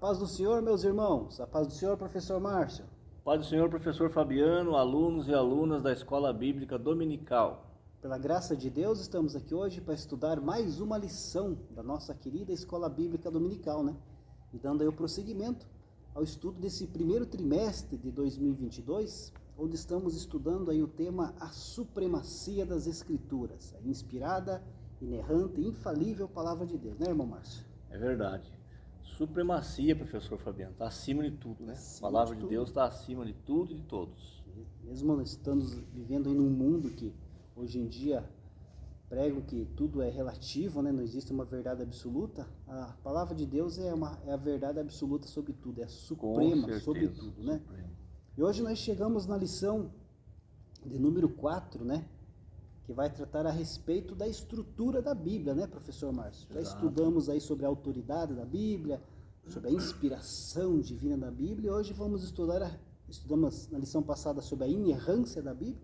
paz do Senhor, meus irmãos. A paz do Senhor, professor Márcio. Paz do Senhor, professor Fabiano, alunos e alunas da Escola Bíblica Dominical. Pela graça de Deus, estamos aqui hoje para estudar mais uma lição da nossa querida Escola Bíblica Dominical, né? E dando aí o prosseguimento ao estudo desse primeiro trimestre de 2022, onde estamos estudando aí o tema A Supremacia das Escrituras, a inspirada, inerrante e infalível Palavra de Deus, né, irmão Márcio? É verdade. Supremacia, professor Fabiano, está acima de tudo, né? A palavra de Deus está acima de tudo e de todos. Mesmo nós estamos vivendo em um mundo que hoje em dia pregam que tudo é relativo, né? Não existe uma verdade absoluta. A palavra de Deus é a verdade absoluta sobre tudo, é a suprema sobre tudo, né? Supremo. E hoje nós chegamos na lição de número 4, né? Que vai tratar a respeito da estrutura da Bíblia, né, professor Márcio? Já estudamos aí sobre a autoridade da Bíblia, sobre a inspiração divina da Bíblia, e hoje vamos estudamos na lição passada sobre a inerrância da Bíblia,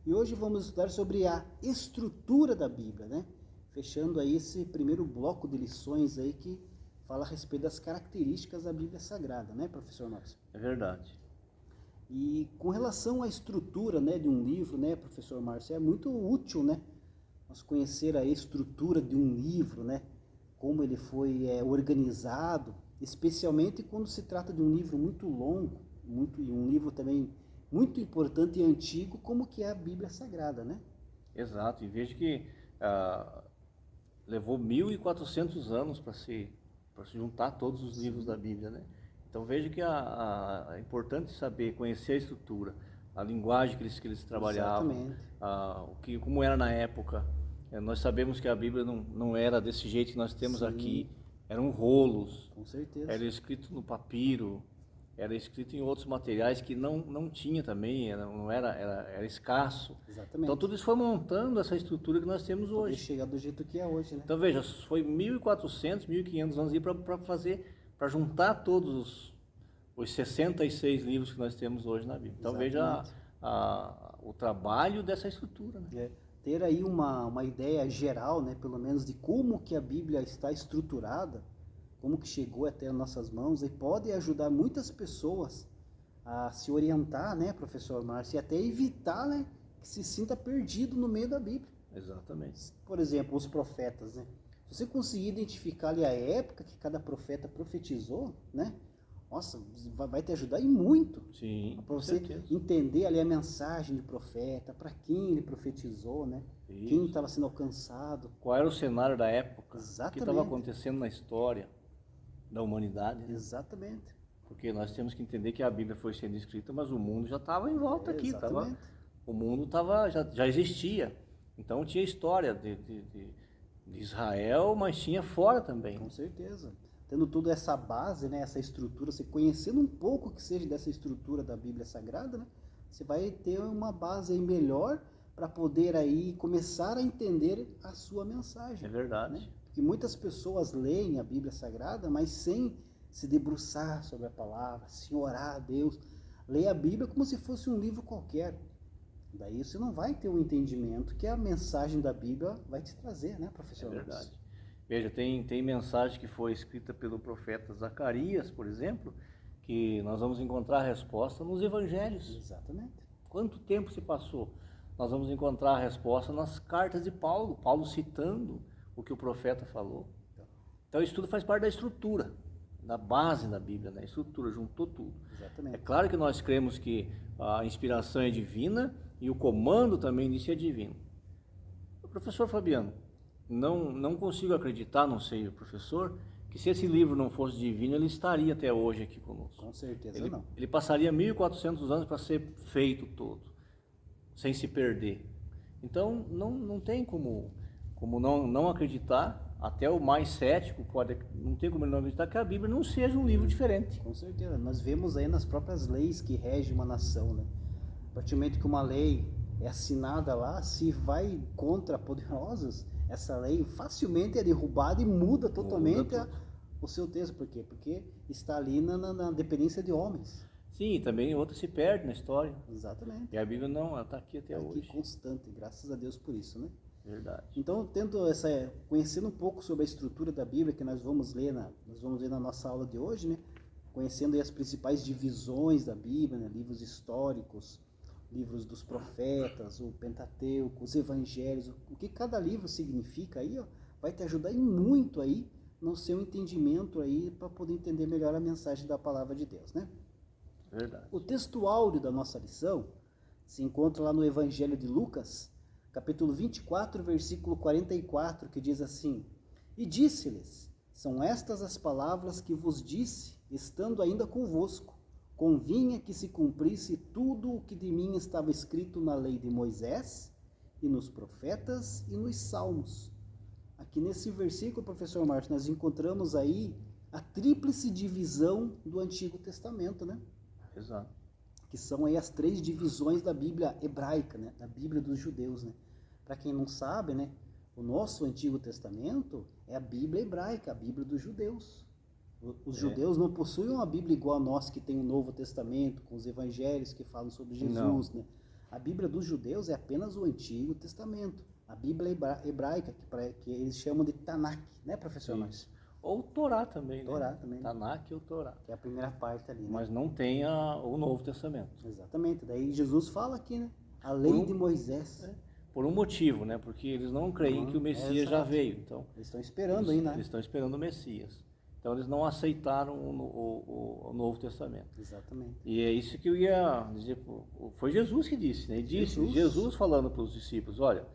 e hoje vamos estudar sobre a estrutura da Bíblia, né? Fechando aí esse primeiro bloco de lições aí que fala a respeito das características da Bíblia Sagrada, né, professor Márcio? É verdade. E com relação à estrutura, né, de um livro, né, professor Márcio, é muito útil, né, nós conhecer a estrutura de um livro, né, como ele foi organizado, especialmente quando se trata de um livro muito longo, e um livro também muito importante e antigo, como que é a Bíblia Sagrada, né? Exato, e veja que levou 1.400 anos para se juntar todos os livros da Bíblia, né? Então veja que é importante saber, conhecer a estrutura, a linguagem que eles trabalhavam, como era na época. Nós sabemos que a Bíblia não era desse jeito que nós temos aqui, eram rolos, Com certeza. era escrito no papiro, era escrito em outros materiais que não tinha também, era escasso. Exatamente. Então tudo isso foi montando essa estrutura que nós temos hoje. Chegar do jeito que é hoje, né? Então veja, foi 1.400, 1.500 anos aí para juntar todos os 66 livros que nós temos hoje na Bíblia. Então veja o trabalho dessa estrutura, né? Ter aí uma ideia geral, né, pelo menos de como que a Bíblia está estruturada, como que chegou até as nossas mãos, e pode ajudar muitas pessoas a se orientar, né, professor Márcio, e até evitar, né, que se sinta perdido no meio da Bíblia. Exatamente. Por exemplo, os profetas, né? Se você conseguir identificar ali a época que cada profeta profetizou, né? Nossa, vai te ajudar e muito. Sim, para você entender ali a mensagem do profeta, para quem ele profetizou, né? Isso. Quem estava sendo alcançado. Qual era o cenário da época? Exatamente. O que estava acontecendo na história da humanidade, né? Exatamente. Porque nós temos que entender que a Bíblia foi sendo escrita, mas o mundo já estava em volta aqui. O mundo já existia. Então tinha história de Israel, mas tinha fora também. Com certeza. Tendo toda essa base, né, essa estrutura, você conhecendo um pouco que seja dessa estrutura da Bíblia Sagrada, né, você vai ter uma base aí melhor para poder aí começar a entender a sua mensagem. É verdade. Né? Porque muitas pessoas leem a Bíblia Sagrada, mas sem se debruçar sobre a palavra, sem orar a Deus. Lê a Bíblia como se fosse um livro qualquer. Daí você não vai ter o entendimento que a mensagem da Bíblia vai te trazer, né, professor? É verdade. Veja, tem mensagem que foi escrita pelo profeta Zacarias, por exemplo, que nós vamos encontrar a resposta nos evangelhos. Exatamente. Quanto tempo se passou? Nós vamos encontrar a resposta nas cartas de Paulo, Paulo citando o que o profeta falou. Então isso tudo faz parte da estrutura, da base da Bíblia, né? A estrutura, juntou tudo. Exatamente. É claro que nós cremos que a inspiração é divina e o comando também disso é divino. Professor Fabiano, não consigo acreditar, não sei o professor, que se esse livro não fosse divino, ele estaria até hoje aqui conosco. Com certeza não. Ele passaria 1.400 anos para ser feito todo, sem se perder. Então não tem como não acreditar, até o mais cético não tem como ele não acreditar que a Bíblia não seja um livro diferente. Com certeza. Nós vemos aí nas próprias leis que regem uma nação, né? A partir do momento que uma lei é assinada lá, se vai contra poderosos, essa lei facilmente é derrubada e muda totalmente o seu texto. Por quê? Porque está ali na dependência de homens. Sim, e também outra se perde na história. Exatamente. E a Bíblia não, ela está aqui até hoje. Aqui constante, graças a Deus por isso, né? Verdade. Então, conhecendo um pouco sobre a estrutura da Bíblia que nós vamos ler na nossa aula de hoje, né? conhecendo aí as principais divisões da Bíblia, né? Livros históricos, livros dos profetas, o Pentateuco, os Evangelhos, o que cada livro significa aí, ó, vai te ajudar muito aí no seu entendimento aí para poder entender melhor a mensagem da palavra de Deus, né? Verdade. O texto áureo da nossa lição se encontra lá no Evangelho de Lucas, capítulo 24, versículo 44, que diz assim: E disse-lhes, são estas as palavras que vos disse, estando ainda convosco. Convinha que se cumprisse tudo o que de mim estava escrito na lei de Moisés, e nos profetas e nos salmos. Aqui nesse versículo, professor Márcio, nós encontramos aí a tríplice divisão do Antigo Testamento, né? Exato. Que são aí as 3 divisões da Bíblia hebraica, né? Da Bíblia dos judeus, né? Para quem não sabe, né? O nosso Antigo Testamento é a Bíblia hebraica, a Bíblia dos judeus. Os judeus não possuem uma Bíblia igual a nós, que tem o Novo Testamento, com os evangelhos que falam sobre Jesus, né? A Bíblia dos judeus é apenas o Antigo Testamento. A Bíblia hebraica, que eles chamam de Tanakh, né, professor? Ou Torá também, né? Torá também. Tanakh ou Torá. Que é a primeira parte ali, né? Mas não tem o Novo Testamento. Exatamente. Daí Jesus fala aqui, né? A lei de Moisés. Por um motivo, né? Porque eles não creem que o Messias já veio. Então, eles estão esperando aí, né? Eles estão esperando o Messias. Então eles não aceitaram o Novo Testamento. Exatamente. E é isso que eu ia dizer. Foi Jesus que disse, né? Ele disse, Jesus falando para os discípulos, olha,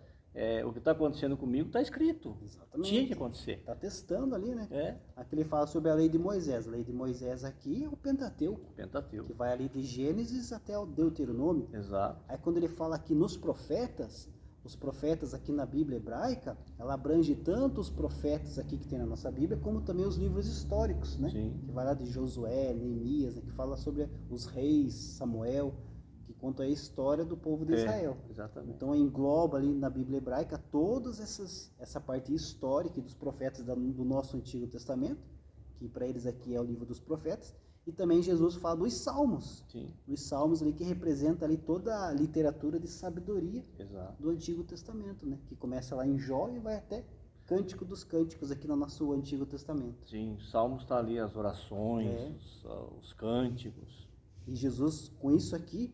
o que está acontecendo comigo está escrito. Exatamente. Tinha que acontecer. Está testando ali, né? É. Aqui ele fala sobre a lei de Moisés. A lei de Moisés aqui é o Pentateuco. Pentateuco. Que vai ali de Gênesis até o Deuteronômio. Exato. Aí quando ele fala aqui nos profetas, os profetas aqui na Bíblia hebraica, ela abrange tanto os profetas aqui que tem na nossa Bíblia, como também os livros históricos, né? Sim. Que vai lá de Josué, Neemias, né? Que fala sobre os reis, Samuel, que conta a história do povo de Israel. Exatamente. Então engloba ali na Bíblia hebraica todas essa parte histórica dos profetas do nosso Antigo Testamento, que para eles aqui é o livro dos profetas. E também Jesus fala dos Salmos. Sim. Os Salmos ali que representa ali toda a literatura de sabedoria do Antigo Testamento, né? Que começa lá em Jó e vai até Cântico dos Cânticos aqui no nosso Antigo Testamento. Sim, Salmos está ali as orações, os cânticos. E Jesus, com isso aqui,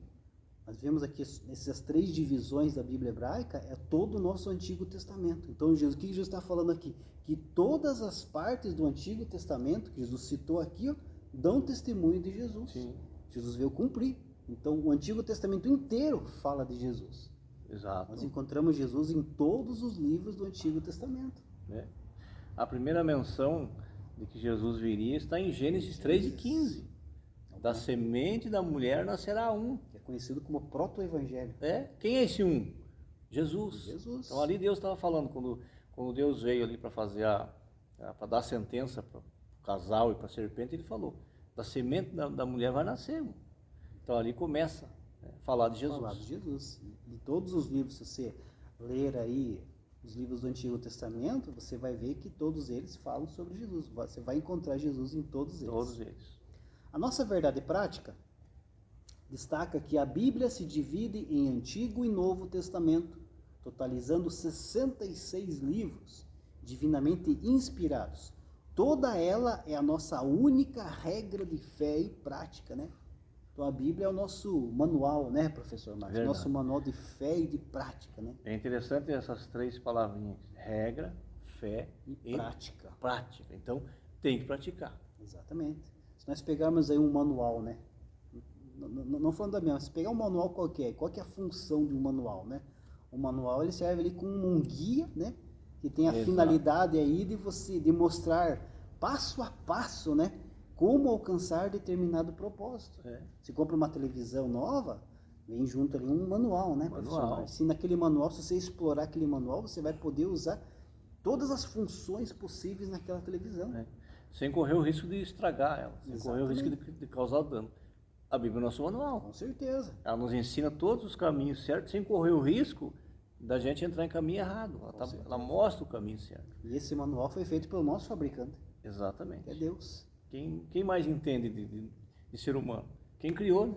nós vemos aqui essas 3 divisões da Bíblia hebraica, é todo o nosso Antigo Testamento. Então, o que Jesus está falando aqui? Que todas as partes do Antigo Testamento, que Jesus citou aqui, ó, dão testemunho de Jesus. Sim. Jesus veio cumprir. Então, o Antigo Testamento inteiro fala de Jesus. Exato. Nós encontramos Jesus em todos os livros do Antigo Testamento. A primeira menção de que Jesus viria está em Gênesis 3:15. Da semente da mulher nascerá um. É conhecido como proto-evangelho. Quem é esse um? Jesus. Então ali Deus estava falando, quando Deus veio ali para fazer para dar a sentença para o casal e para a serpente, ele falou, da semente da mulher vai nascer um. Então ali começa a falar de Jesus. Falar de Jesus. Em todos os livros, se você ler aí os livros do Antigo Testamento, você vai ver que todos eles falam sobre Jesus. Você vai encontrar Jesus em todos eles. Todos eles. A nossa verdade prática destaca que a Bíblia se divide em Antigo e Novo Testamento, totalizando 66 livros divinamente inspirados. Toda ela é a nossa única regra de fé e prática, né? Então a Bíblia é o nosso manual, né, professor Márcio? Nosso manual de fé e de prática, né? É interessante essas 3 palavrinhas, regra, fé e prática. Então tem que praticar. Exatamente. Se nós pegarmos aí um manual, né? Não falando da minha, mas se pegar um manual qualquer, qual que é a função de um manual, né? O manual ele serve ali como um guia, né? Que tem a finalidade aí de mostrar passo a passo, né? Como alcançar determinado propósito. Se compra uma televisão nova, vem junto ali um manual, né, professor? Se naquele manual, se você explorar aquele manual, você vai poder usar todas as funções possíveis naquela televisão. Sem correr o risco de estragar ela, sem correr o risco de causar dano. A Bíblia é o nosso manual. Com certeza. Ela nos ensina todos os caminhos certos, sem correr o risco da gente entrar em caminho errado. Ela mostra o caminho certo. E esse manual foi feito pelo nosso fabricante. Exatamente. Que é Deus. Quem mais entende de ser humano? Quem criou, né?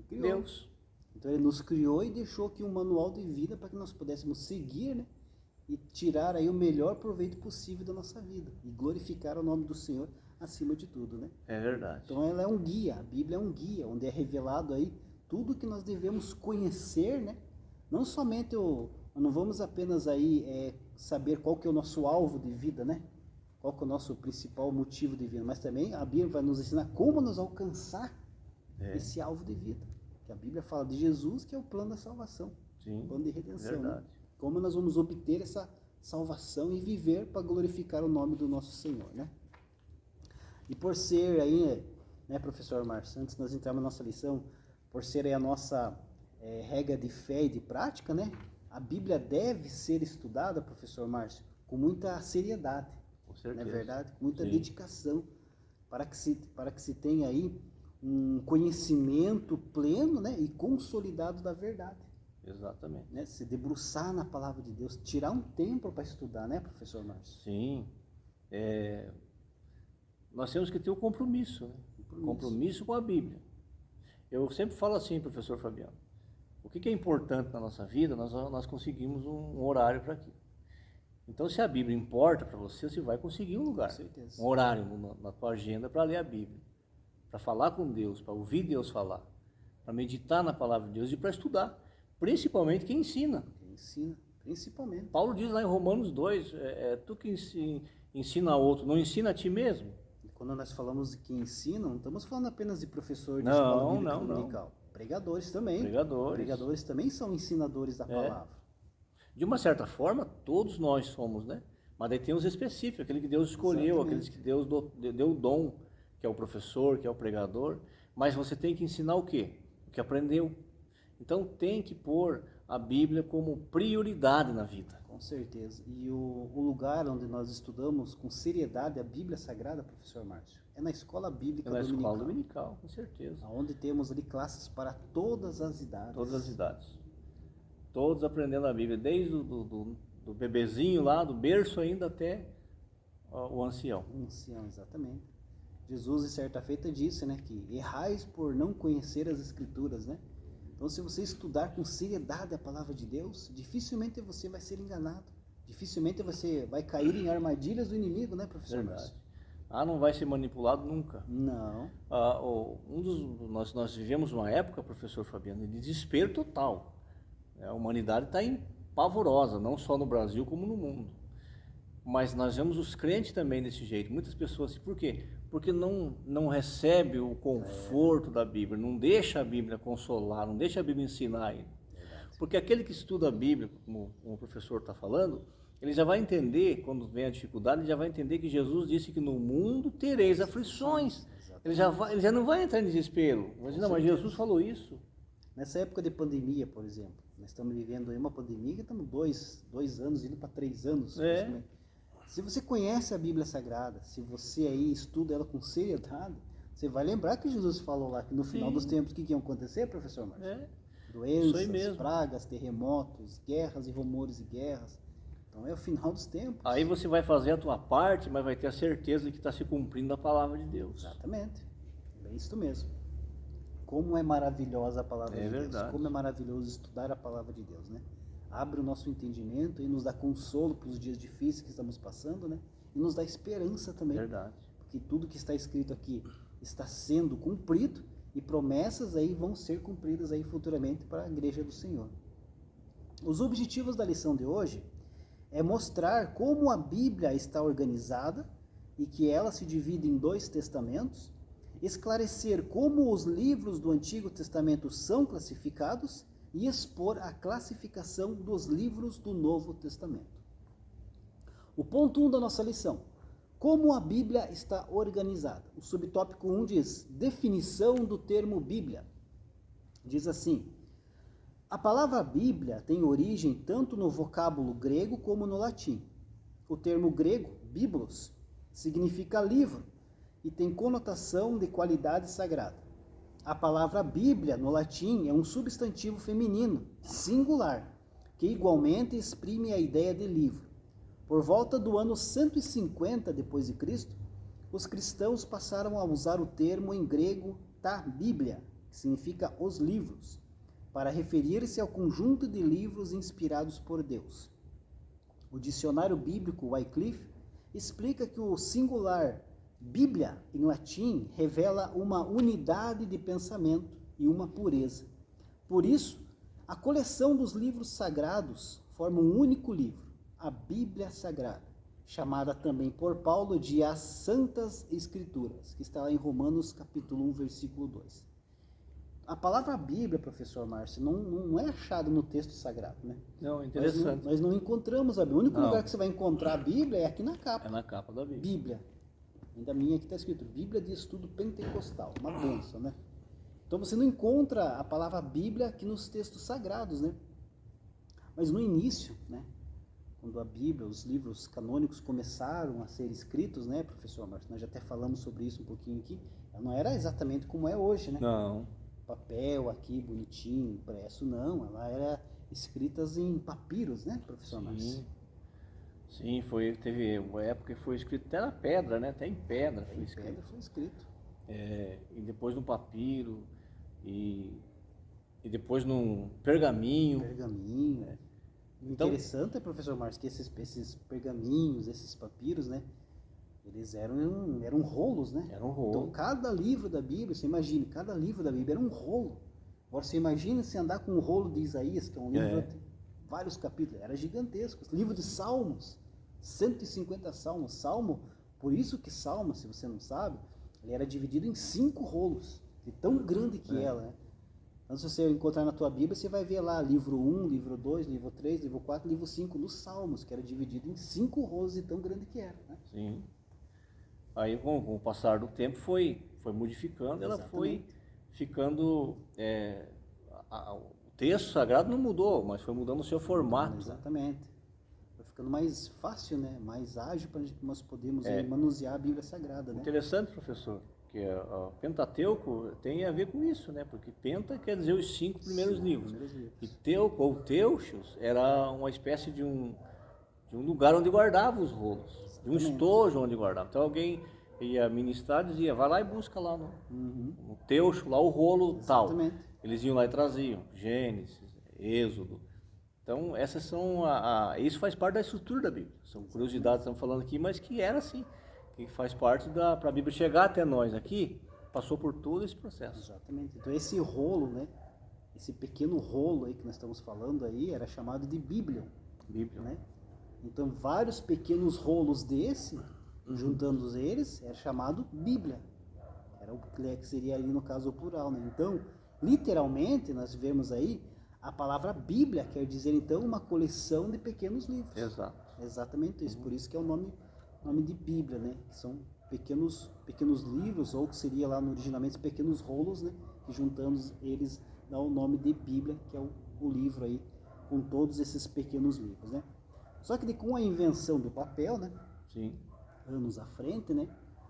Deus. Então ele nos criou e deixou aqui um manual de vida para que nós pudéssemos seguir, né? e tirar aí o melhor proveito possível da nossa vida e glorificar o nome do Senhor acima de tudo, né? É verdade. Então ela é um guia, a Bíblia é um guia, onde é revelado aí tudo que nós devemos conhecer, né? Não somente não vamos apenas aí saber qual que é o nosso alvo de vida, né? Qual que é o nosso principal motivo de vida, mas também a Bíblia vai nos ensinar como nos alcançar esse alvo de vida. Que a Bíblia fala de Jesus, que é o plano da salvação, o plano de redenção, né? Como nós vamos obter essa salvação e viver para glorificar o nome do nosso Senhor, né? E por ser aí, né, professor Márcio, antes de nós entrarmos na nossa lição, por ser aí a nossa regra de fé e de prática, né? A Bíblia deve ser estudada, professor Márcio, com muita seriedade, com certeza. Não é verdade? Com muita dedicação, para que se tenha aí um conhecimento pleno, né, e consolidado da verdade. Exatamente. Né? Se debruçar na palavra de Deus, tirar um tempo para estudar, né, professor Márcio? Sim. Nós temos que ter o compromisso, né? Compromisso com a Bíblia. Eu sempre falo assim, professor Fabiano, o que é importante na nossa vida, nós conseguimos um horário para aquilo. Então, se a Bíblia importa para você, você vai conseguir um lugar, um horário na tua agenda para ler a Bíblia, para falar com Deus, para ouvir Deus falar, para meditar na palavra de Deus e para estudar, principalmente quem ensina. Quem ensina, principalmente. Paulo diz lá em Romanos 2, tu que ensina a outro, não ensina a ti mesmo? Quando nós falamos de quem ensina, não estamos falando apenas de professor de escola bíblica dominical. Pregadores também. Pregadores também são ensinadores da palavra. De uma certa forma, todos nós somos, né? Mas daí tem os específicos, aquele que Deus escolheu, aqueles que Deus deu o dom, que é o professor, que é o pregador. Mas você tem que ensinar o quê? O que aprendeu. Então tem que pôr a Bíblia como prioridade na vida. Com certeza. E o lugar onde nós estudamos com seriedade a Bíblia Sagrada, professor Márcio, é na escola bíblica dominical. É na escola dominical, com certeza. Onde temos ali classes para todas as idades. Todas as idades. Todos aprendendo a Bíblia, desde do bebezinho lá, do berço ainda até o ancião. O ancião, exatamente. Jesus, em certa feita, disse, né, que errais por não conhecer as Escrituras, né? Então, se você estudar com seriedade a palavra de Deus, dificilmente você vai ser enganado. Dificilmente você vai cair em armadilhas do inimigo, né, professor? Verdade. Não vai ser manipulado nunca. Não. Nós vivemos uma época, professor Fabiano, de desespero total. A humanidade está pavorosa, não só no Brasil como no mundo. Mas nós vemos os crentes também desse jeito. Muitas pessoas assim, por quê? Porque não recebe o conforto da Bíblia, não deixa a Bíblia consolar, não deixa a Bíblia ensinar ele. Porque aquele que estuda a Bíblia, como o professor está falando, ele já vai entender, quando vem a dificuldade, ele já vai entender que Jesus disse que no mundo tereis aflições. Ele já não vai entrar em desespero. Mas Jesus falou isso. Nessa época de pandemia, por exemplo, nós estamos vivendo aí uma pandemia que estamos 2 anos, indo para 3 anos. Se você conhece a Bíblia Sagrada, se você aí estuda ela com seriedade, você vai lembrar que Jesus falou lá que no final dos tempos o que iam acontecer, professor Márcio? Doenças, pragas, terremotos, guerras e rumores de guerras. Então é o final dos tempos. Aí você vai fazer a tua parte, mas vai ter a certeza de que está se cumprindo a palavra de Deus. Exatamente. É isso mesmo. Como é maravilhosa a palavra de Deus. Como é maravilhoso estudar a palavra de Deus, né? Abre o nosso entendimento e nos dá consolo para os dias difíceis que estamos passando, né? E nos dá esperança também. Verdade. Porque tudo que está escrito aqui está sendo cumprido e promessas aí vão ser cumpridas aí futuramente para a igreja do Senhor. Os objetivos da lição de hoje é mostrar como a Bíblia está organizada e que ela se divide em 2 testamentos, esclarecer como os livros do Antigo Testamento são classificados e expor a classificação dos livros do Novo Testamento. O ponto 1 da nossa lição: como a Bíblia está organizada. O subtópico 1 diz: definição do termo Bíblia. Diz assim: a palavra Bíblia tem origem tanto no vocábulo grego como no latim. O termo grego, biblos, significa livro e tem conotação de qualidade sagrada. A palavra Bíblia, no latim, é um substantivo feminino, singular, que igualmente exprime a ideia de livro. Por volta do ano 150 d.C., os cristãos passaram a usar o termo em grego ta Bíblia, que significa os livros, para referir-se ao conjunto de livros inspirados por Deus. O dicionário bíblico Wycliffe explica que o singular Bíblia, em latim, revela uma unidade de pensamento e uma pureza. Por isso, a coleção dos livros sagrados forma um único livro, a Bíblia Sagrada, chamada também por Paulo de as Santas Escrituras, que está lá em Romanos capítulo 1, versículo 2. A palavra Bíblia, professor Márcio, não é achada no texto sagrado, né? Não, interessante. Nós não encontramos a Bíblia. O único lugar que você vai encontrar a Bíblia é aqui na capa. É na capa da Bíblia. Bíblia. Ainda minha aqui está escrito Bíblia de Estudo Pentecostal. Uma bênção, né? Então você não encontra a palavra Bíblia aqui nos textos sagrados, né? Mas no início, né? Quando a Bíblia, os livros canônicos começaram a ser escritos, né, professor Márcio? Nós já até falamos sobre isso um pouquinho aqui. Ela não era exatamente como é hoje, né? Não. Papel aqui, bonitinho, impresso, não. Ela era escritas em papiros, né, professor Márcio? Sim, teve uma época que foi escrito até na pedra, né? Até em pedra foi escrito. Pedra foi escrito. E depois no papiro, e depois num pergaminho. Pergaminho. O Então, interessante, professor Márcio, que esses pergaminhos, esses papiros, né? Eles eram rolos, né? Era um rolo. Então, cada livro da Bíblia, você imagine, cada livro da Bíblia era um rolo. Agora, você imagina se andar com um rolo de Isaías, que é um livro de vários capítulos, era gigantesco. Livro de Salmos, 150 Salmos. Salmo, por isso que Salmo, se você não sabe, ele era dividido em 5 rolos, de tão grande que ela, né? Então, se você encontrar na tua Bíblia, você vai ver lá livro 1, livro 2, livro 3, livro 4, livro 5, nos Salmos, que era dividido em 5 rolos de tão grande que era, né? Sim. Aí, com o passar do tempo, foi modificando, ela foi ficando... o texto sagrado não mudou, mas foi mudando o seu formato. Exatamente. Foi ficando mais fácil, né? Mais ágil para nós podermos manusear a Bíblia Sagrada, né? Interessante, professor, que o Pentateuco tem a ver com isso, né? Porque Penta quer dizer os 5 primeiros livros. E Teuco, ou Teuchos, era uma espécie de um lugar onde guardava os rolos. De um estojo onde guardava. Então alguém ia ministrar e dizia, vai lá e busca lá no Teucho, lá o rolo tal. Eles iam lá e traziam Gênesis, Êxodo. Então essas são isso faz parte da estrutura da Bíblia. São curiosidades que estamos falando aqui, mas que era assim. Que faz parte para a Bíblia chegar até nós aqui, passou por todo esse processo. Exatamente. Então esse rolo, né? Esse pequeno rolo aí que nós estamos falando aí, era chamado de Bíblia. Bíblia, né? Então, vários pequenos rolos desse, juntando eles, era chamado Bíblia. Era o que seria ali no caso o plural, né? Então, literalmente, nós vemos aí, a palavra Bíblia quer dizer, então, uma coleção de pequenos livros. Exato. Exatamente isso. Por isso que é o nome de Bíblia, né? Que são pequenos livros, ou que seria lá originalmente pequenos rolos, né? Que juntando eles dá o nome de Bíblia, que é o livro aí, com todos esses pequenos livros, né? Só que com a invenção do papel, né? Sim. Anos à frente, né?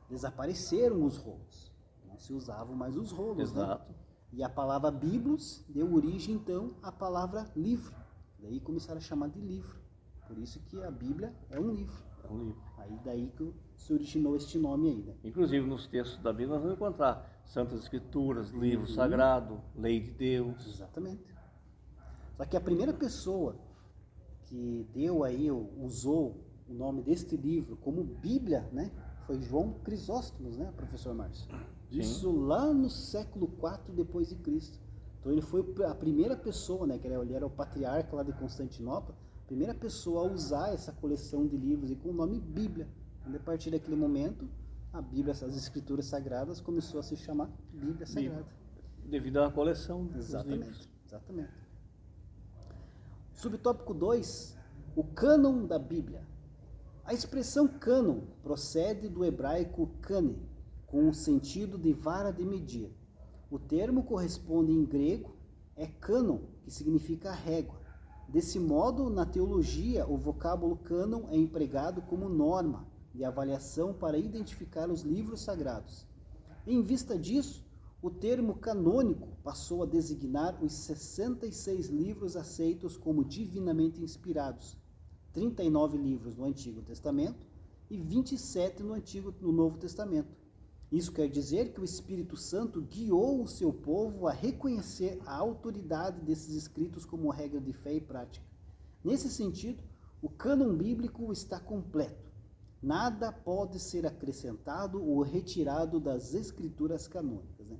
Desapareceram os rolos. Não se usavam mais os rolos, exato. Né? E a palavra Biblos deu origem, então, à palavra livro. Daí começaram a chamar de livro. Por isso que a Bíblia é um livro. É um livro. Aí daí que se originou este nome aí, né? Inclusive nos textos da Bíblia nós vamos encontrar Santas Escrituras, livro sagrado, lei de Deus. Exatamente. Só que a primeira pessoa que usou o nome deste livro como Bíblia, né? Foi João Crisóstomo, né, professor Márcio? Sim. Isso lá no século IV depois de Cristo. Então ele foi a primeira pessoa, né? Que ele era o patriarca lá de Constantinopla, a primeira pessoa a usar essa coleção de livros e com o nome Bíblia. E a partir daquele momento, a Bíblia, as Escrituras Sagradas, começou a se chamar Bíblia Sagrada. Devido à coleção dos exatamente, livros. Exatamente. Subtópico 2, o cânon da Bíblia. A expressão cânon procede do hebraico kane, com o sentido de vara de medir. O termo corresponde em grego é cânon, que significa régua. Desse modo, na teologia, o vocábulo cânon é empregado como norma de avaliação para identificar os livros sagrados. Em vista disso, o termo canônico passou a designar os 66 livros aceitos como divinamente inspirados, 39 livros no Antigo Testamento e 27 no Novo Testamento. Isso quer dizer que o Espírito Santo guiou o seu povo a reconhecer a autoridade desses escritos como regra de fé e prática. Nesse sentido, o cânon bíblico está completo. Nada pode ser acrescentado ou retirado das escrituras canônicas, né?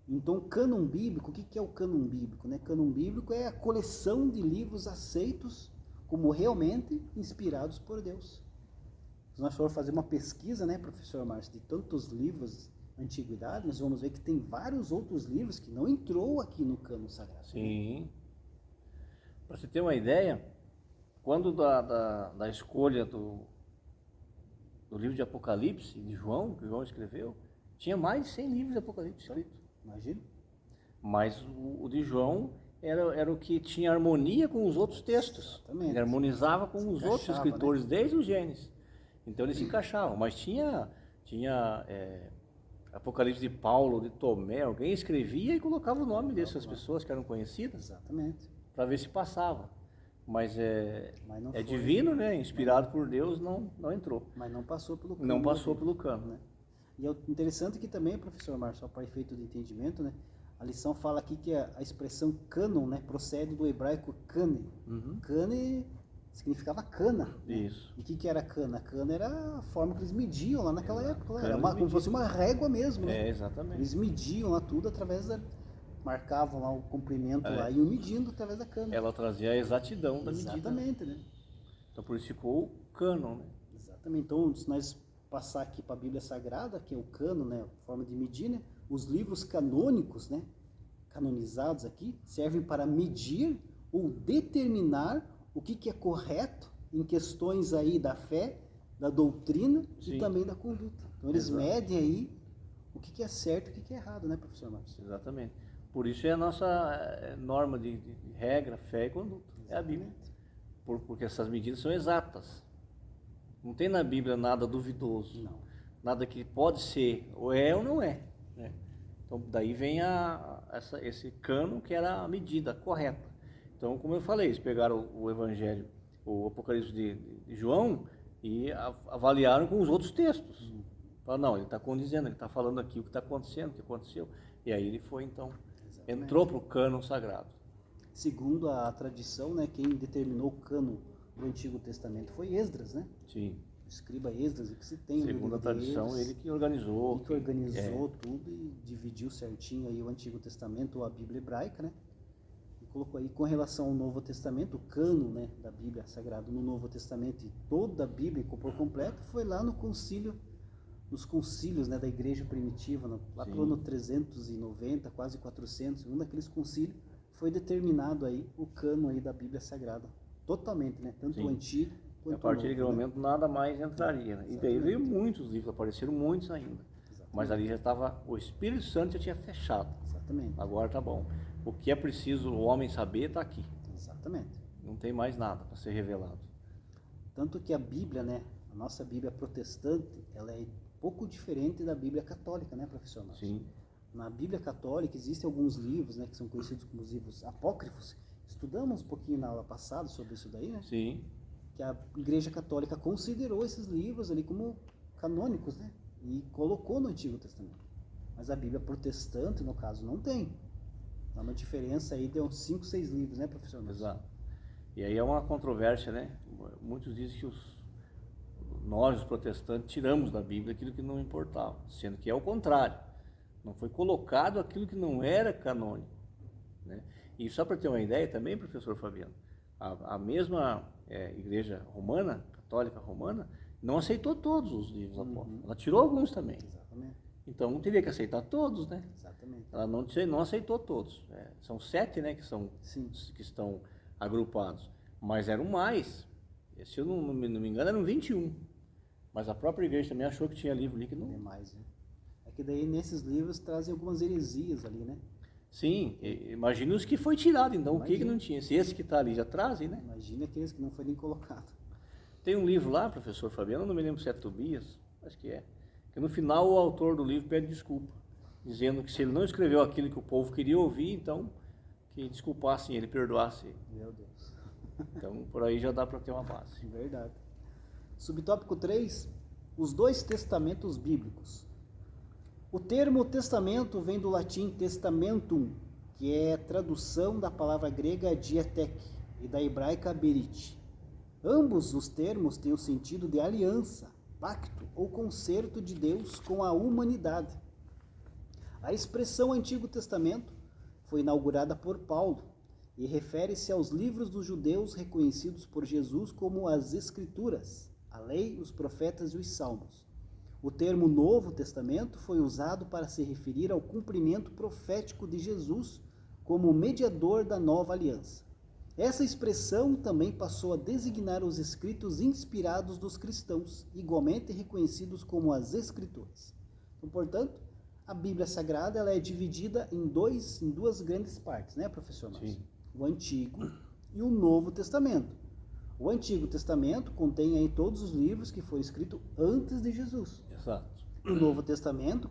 Então, cânon bíblico, o que é o cânon bíblico, né? Cânon bíblico é a coleção de livros aceitos como realmente inspirados por Deus. Se nós formos fazer uma pesquisa, né, professor Márcio, de tantos livros da antiguidade, nós vamos ver que tem vários outros livros que não entrou aqui no cânon sagrado. Sim. Para você ter uma ideia, quando da escolha do livro de Apocalipse, de João, que João escreveu, tinha mais de 100 livros de Apocalipse escritos. Imagina. Mas o de João era o que tinha harmonia com os outros textos. Exatamente. Ele harmonizava com os outros escritores, né? Desde o Gênesis. Então eles se encaixavam. Mas tinha Apocalipse de Paulo, de Tomé, alguém escrevia e colocava o nome dessas pessoas que eram conhecidas. Exatamente. Para ver se passava. Mas é divino, né? Inspirado por Deus, não entrou. Mas não passou pelo cano. Não passou pelo cano, né? E é interessante que também, professor Márcio, só para efeito de entendimento, né? A lição fala aqui que a expressão cânon, né, procede do hebraico kane. Uhum. Kane significava cana. Isso. Né? E o que era cana? A cana era a forma que eles mediam lá naquela época. Lá. Era como se fosse uma régua mesmo. Né? Exatamente. Eles mediam lá tudo através da... Marcavam lá o comprimento lá e iam medindo através da cana. Ela trazia a exatidão da medida. Exatamente, né? Então por isso ficou o cânon, né? Exatamente. Então, se nós passar aqui para a Bíblia Sagrada, que é o cânon, né, a forma de medir, né, os livros canônicos, né, canonizados aqui, servem para medir ou determinar o que é correto em questões aí da fé, da doutrina Sim. E também da conduta. Então eles medem aí o que é certo e o que é errado, né, professor Márcio? Exatamente. Por isso é a nossa norma de regra, fé e conduta. Exatamente. É a Bíblia. Porque essas medidas são exatas. Não tem na Bíblia nada duvidoso. Não. Nada que pode ser, ou é ou não é. Né? Então, daí vem esse cânon que era a medida correta. Então, como eu falei, eles pegaram o Evangelho, o Apocalipse de João, e avaliaram com os outros textos. Falaram, não, ele está condizendo, ele está falando aqui o que está acontecendo, o que aconteceu. E aí ele foi, então, entrou para o cânon sagrado. Segundo a tradição, né, quem determinou o cânon do Antigo Testamento foi Esdras, né? Sim. O escriba Esdras, que se tem. Segundo a tradição, ele que organizou. Ele que organizou tudo e dividiu certinho aí o Antigo Testamento, ou a Bíblia hebraica, né? E colocou aí com relação ao Novo Testamento, o cânon, né, da Bíblia Sagrada no Novo Testamento e toda a Bíblia por completo, foi lá no concílio, nos concílios, né, da igreja primitiva, lá pelo ano 390, quase 400, um daqueles concílios, foi determinado aí o cânon aí da Bíblia Sagrada, totalmente, né, tanto o Antigo quanto o Novo. A partir daquele momento nada mais entraria, né? E daí veio muitos livros, apareceram muitos ainda. Exatamente. Mas ali já estava, o Espírito Santo já tinha fechado. Exatamente. Agora tá bom. O que é preciso o homem saber está aqui. Exatamente. Não tem mais nada para ser revelado. Tanto que a Bíblia, né, a nossa Bíblia protestante, ela é pouco diferente da Bíblia católica, né, professor Márcio? Sim. Na Bíblia católica existem alguns livros, né, que são conhecidos como os livros apócrifos. Estudamos um pouquinho na aula passada sobre isso daí, né? Sim. Que a Igreja Católica considerou esses livros ali como canônicos, né? E colocou no Antigo Testamento. Mas a Bíblia protestante, no caso, não tem. Dá uma diferença aí de uns 5, 6 livros, né, professor Márcio? Exato. E aí é uma controvérsia, né? Muitos dizem que nós, os protestantes, tiramos da Bíblia aquilo que não importava, sendo que é o contrário. Não foi colocado aquilo que não era canônico, né? E só para ter uma ideia também, professor Fabiano, a mesma igreja romana, católica romana, não aceitou todos os livros apócrifos. Ela tirou alguns também. Exatamente. Então não teria que aceitar todos, né? Exatamente. Ela não aceitou todos. São 7, né, que estão agrupados. Mas eram mais. Se eu não me engano, eram 21. Mas a própria igreja também achou que tinha livro ali que não... É mais, né? É que daí nesses livros trazem algumas heresias ali, né? Sim, imagina os que foi tirado, então imagina. O que não tinha? Se esse que está ali já trazem, né? Imagina aqueles que não foi nem colocado. Tem um livro lá, professor Fabiano, não me lembro se é Tobias, acho que no final o autor do livro pede desculpa, dizendo que se ele não escreveu aquilo que o povo queria ouvir, então que desculpassem ele, perdoassem ele. Meu Deus. Então por aí já dá para ter uma base. Verdade. Subtópico 3, os dois testamentos bíblicos. O termo testamento vem do latim testamentum, que é tradução da palavra grega dietek e da hebraica berit. Ambos os termos têm o sentido de aliança, pacto ou concerto de Deus com a humanidade. A expressão Antigo Testamento foi inaugurada por Paulo e refere-se aos livros dos judeus reconhecidos por Jesus como as Escrituras, a Lei, os Profetas e os Salmos. O termo Novo Testamento foi usado para se referir ao cumprimento profético de Jesus como mediador da nova aliança. Essa expressão também passou a designar os escritos inspirados dos cristãos, igualmente reconhecidos como as Escrituras. Então, portanto, a Bíblia Sagrada ela é dividida em duas grandes partes, né, professor Márcio? Sim. O Antigo e o Novo Testamento. O Antigo Testamento contém aí todos os livros que foram escritos antes de Jesus. Exato. O Novo Testamento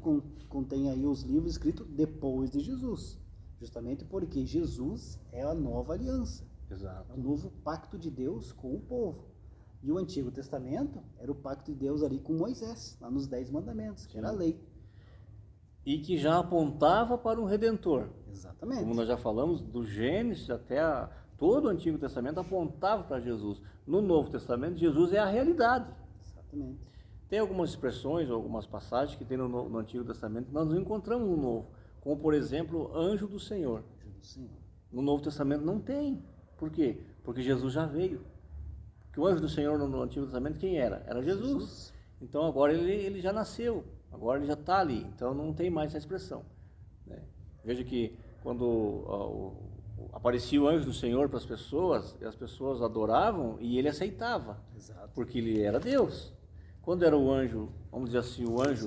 contém aí os livros escritos depois de Jesus, justamente porque Jesus é a nova aliança. Exato. É o novo pacto de Deus com o povo. E o Antigo Testamento era o pacto de Deus ali com Moisés, lá nos 10 mandamentos, que era a lei. E que já apontava para um Redentor. Exatamente. Como nós já falamos, do Gênesis até todo o Antigo Testamento apontava para Jesus. No Novo Testamento, Jesus é a realidade. Exatamente. Tem algumas expressões, algumas passagens que tem no Antigo Testamento que nós não encontramos no Novo. Como, por exemplo, anjo do Senhor. Anjo do Senhor. No Novo Testamento não tem. Por quê? Porque Jesus já veio. Porque o anjo do Senhor no Antigo Testamento quem era? Era Jesus. Então agora ele já nasceu. Agora ele já está ali. Então não tem mais essa expressão. Né? Veja que quando aparecia o anjo do Senhor para as pessoas adoravam e ele aceitava. Exato. Porque ele era Deus. Quando era o anjo, vamos dizer assim, o anjo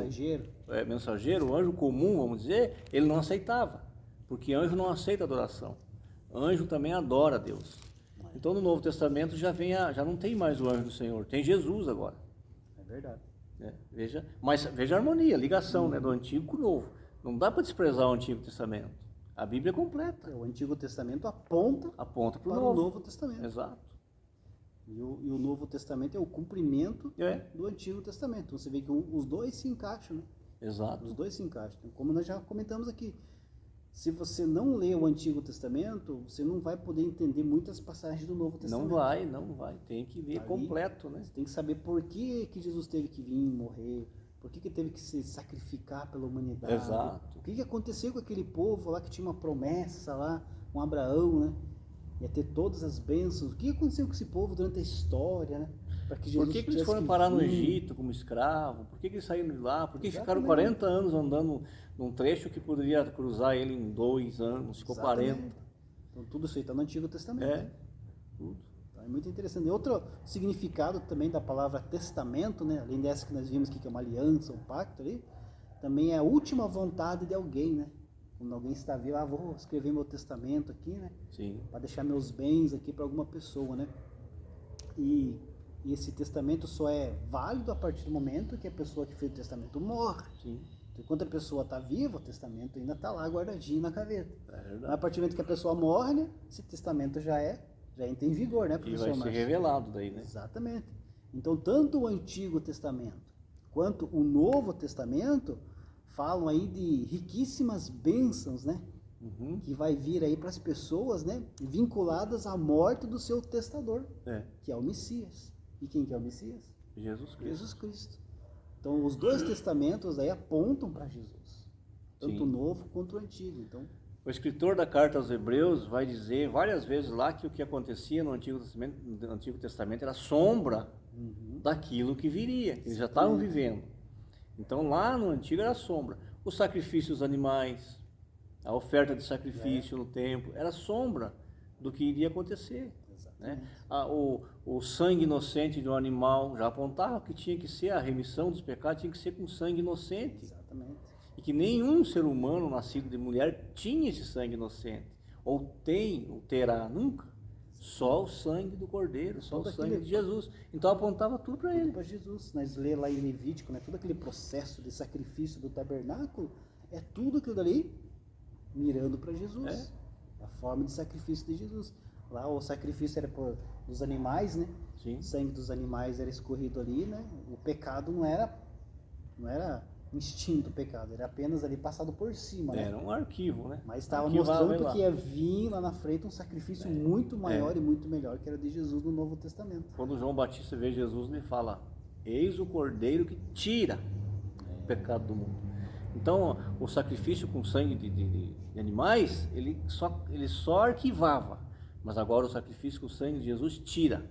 mensageiro, o anjo comum, vamos dizer, ele não aceitava. Porque anjo não aceita adoração. Anjo também adora a Deus. Então no Novo Testamento já não tem mais o anjo do Senhor, tem Jesus agora. É verdade. Mas veja a harmonia, a ligação, né, do Antigo com o Novo. Não dá para desprezar o Antigo Testamento. A Bíblia é completa. O Antigo Testamento aponta para o Novo Testamento. Exato. E o Novo Testamento é o cumprimento do Antigo Testamento. Então você vê que os dois se encaixam, né? Exato. Os dois se encaixam. Então, como nós já comentamos aqui, se você não lê o Antigo Testamento, você não vai poder entender muitas passagens do Novo Testamento. Não vai. Tem que ler completo, né? Você tem que saber por que Jesus teve que vir morrer, por que teve que se sacrificar pela humanidade. Exato. O que aconteceu com aquele povo lá que tinha uma promessa lá, com Abraão, né? Ia ter todas as bênçãos. O que aconteceu com esse povo durante a história, né? Por que eles foram parar no Egito como escravo? Por que eles saíram de lá? Por que ficaram 40 anos andando num trecho que poderia cruzar ele em 2 anos? Ficou 40. Então tudo isso aí está no Antigo Testamento. Tudo. Então, é muito interessante. E outro significado também da palavra testamento, né? Além dessa que nós vimos aqui, que é uma aliança, um pacto ali, também é a última vontade de alguém, né? Quando alguém está vivo, vou escrever meu testamento aqui, né? Sim. Para deixar meus bens aqui para alguma pessoa, né? E esse testamento só é válido a partir do momento que a pessoa que fez o testamento morre. Sim. Então, enquanto a pessoa está viva, o testamento ainda está lá guardadinho na gaveta. Mas a partir do momento que a pessoa morre, né? Esse testamento já entra em vigor, né, professor? E vai ser revelado daí, né? Exatamente. Então, tanto o Antigo Testamento quanto o Novo Testamento falam aí de riquíssimas bênçãos, né? Que vai vir aí para as pessoas, né? Vinculadas à morte do seu testador, que é o Messias. E quem que é o Messias? Jesus Cristo. Então, os dois testamentos aí apontam para Jesus. Tanto o Novo quanto o Antigo. Então, o escritor da carta aos Hebreus vai dizer várias vezes lá que o que acontecia no Antigo Testamento era sombra daquilo que viria, que eles já estavam vivendo. Então lá no Antigo era sombra. Os sacrifícios animais, a oferta de sacrifício no templo, era sombra do que iria acontecer. Né? O sangue inocente de um animal já apontava que tinha que ser a remissão dos pecados, tinha que ser com sangue inocente. Exatamente. E que nenhum ser humano nascido de mulher tinha esse sangue inocente. Ou terá nunca. Só o sangue do Cordeiro, só o sangue de Jesus. Então apontava tudo para ele. Para Jesus. Nós lemos lá em Levítico, né? Todo aquele processo de sacrifício do tabernáculo, é tudo aquilo dali mirando para Jesus. A forma de sacrifício de Jesus. Lá o sacrifício era dos animais, né? Sim. O sangue dos animais era escorrido ali, né? O pecado não era extinto o pecado, era apenas ali passado por cima, né? Era um arquivo, né? Mas estava mostrando que ia vir lá na frente um sacrifício muito maior e muito melhor, que era de Jesus no Novo Testamento. Quando João Batista vê Jesus, ele fala: eis o Cordeiro que tira o pecado do mundo. Então, o sacrifício com sangue de animais, ele só arquivava. Mas agora o sacrifício com o sangue de Jesus tira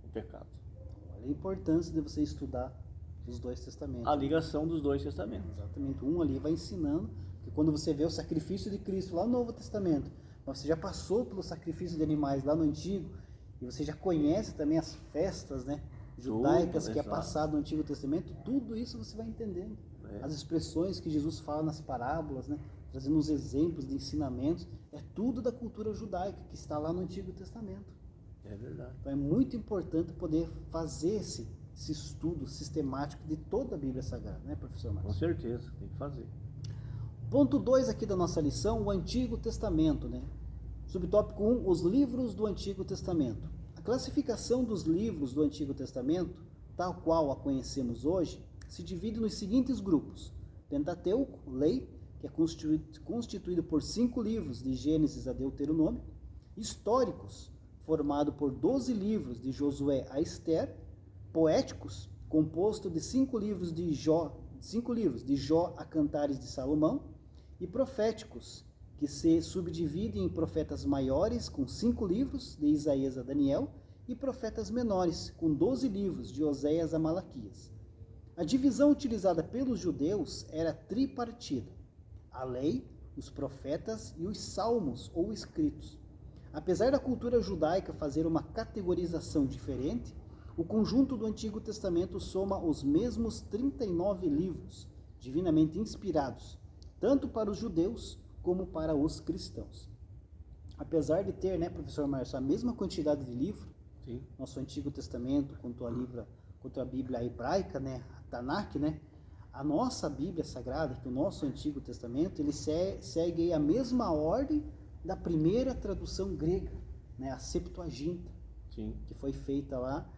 o pecado. Olha a importância de você estudar os dois testamentos. A ligação dos dois testamentos. Exatamente. Um ali vai ensinando, que quando você vê o sacrifício de Cristo lá no Novo Testamento, mas você já passou pelo sacrifício de animais lá no Antigo, e você já conhece também as festas, né, judaicas que é passado no Antigo Testamento, tudo isso você vai entendendo. As expressões que Jesus fala nas parábolas, né, trazendo os exemplos de ensinamentos, é tudo da cultura judaica que está lá no Antigo Testamento. É verdade. Então é muito importante poder fazer esse estudo sistemático de toda a Bíblia Sagrada, né, professor Marcos? Com certeza, tem que fazer. Ponto 2 aqui da nossa lição, o Antigo Testamento, né? Subtópico 1, os livros do Antigo Testamento. A classificação dos livros do Antigo Testamento, tal qual a conhecemos hoje, se divide nos seguintes grupos: Pentateuco, lei, que é constituído por 5 livros, de Gênesis a Deuteronômio; históricos, formado por 12 livros, de Josué a Ester; poéticos, composto de 5 livros de Jó a Cantares de Salomão; e proféticos, que se subdividem em profetas maiores, com 5 livros, de Isaías a Daniel, e profetas menores, com 12 livros, de Oséias a Malaquias. A divisão utilizada pelos judeus era tripartida: a lei, os profetas e os salmos ou escritos. Apesar da cultura judaica fazer uma categorização diferente, o conjunto do Antigo Testamento soma os mesmos 39 livros, divinamente inspirados, tanto para os judeus como para os cristãos. Apesar de ter, né, professor Márcio, a mesma quantidade de livro, Sim. Nosso Antigo Testamento, quanto a Bíblia hebraica, né, a Tanakh, né, a nossa Bíblia Sagrada, que o nosso Antigo Testamento, ele segue a mesma ordem da primeira tradução grega, né, a Septuaginta, Sim. que foi feita lá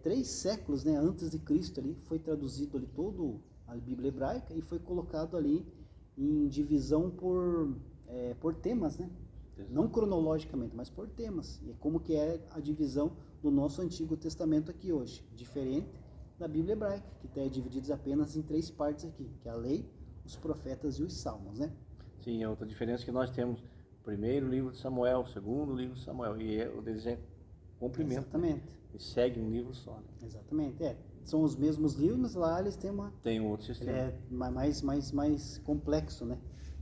3 séculos, né, antes de Cristo, ali foi traduzido ali todo a Bíblia hebraica e foi colocado ali em divisão por temas, né? Exato. Não cronologicamente, mas por temas. E como que é a divisão do nosso Antigo Testamento aqui hoje, diferente da Bíblia hebraica, que está dividida apenas em 3 partes aqui, que é a lei, os profetas e os salmos, né? Sim, a outra diferença é que nós temos o primeiro livro de Samuel, o segundo livro de Samuel, e o deles é comprimento. Exatamente. Né? E segue um livro só. Né? Exatamente, São os mesmos livros, mas lá eles têm Tem um outro sistema. É mais complexo, né?